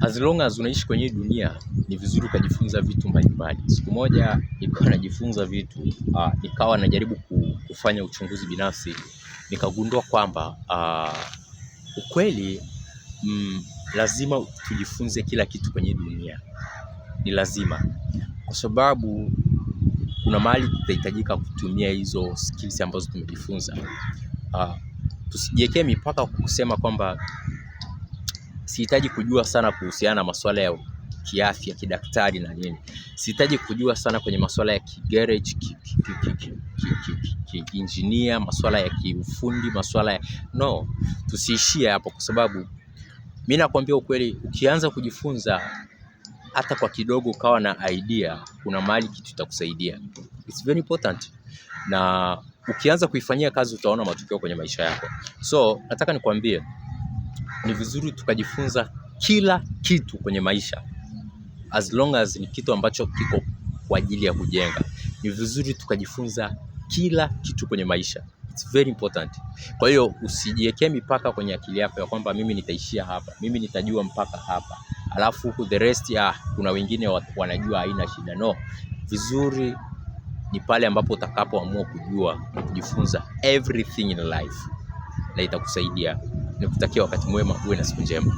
as long as unaishi kwenye dunia ni vizuri ukajifunza vitu mbalimbali. Siku moja nilikuwa najifunza vitu, nikawa najaribu kufanya uchunguzi binafsi, nikagundua kwamba ukweli lazima tujifunze kila kitu kwenye dunia. Ni lazima, kwa sababu kuna mahali tutahitajika kutumia hizo skills ambazo tumejifunza. Tusijiwekee mipaka kusema kwamba sihitaji kujua sana kuhusiana na masuala ya kiafya, kidaktari na nini. Sihitaji kujua sana kwenye masuala ya kigarage, engineer, masuala ya kiufundi, masuala ya no. Tusiishie hapo, kwa sababu mimi nakwambia ukweli, ukianza kujifunza hata kwa kidogo ukawa na idea, kuna mahali kitu itakusaidia. It's very important. Na ukianza kuifanyia kazi utaona matokeo kwenye maisha yako. So nataka nikwambie, ni vizuri tukajifunza kila kitu kwenye maisha, as long as ni kitu ambacho kiko kwa ajili ya kujenga. Ni vizuri tukajifunza kila kitu kwenye maisha. It's very important. Kwa hiyo usijiwekee mipaka kwenye akili yako ya kwamba mimi nitaishia hapa, mimi nitajua mpaka hapa, alafu huku the rest kuna wengine wanajua, haina shida. No, vizuri ni pale ambapo utakapoamua kujua na kujifunza everything in life, na itakusaidia. Nikutakia wakati mwema, uwe na siku njema.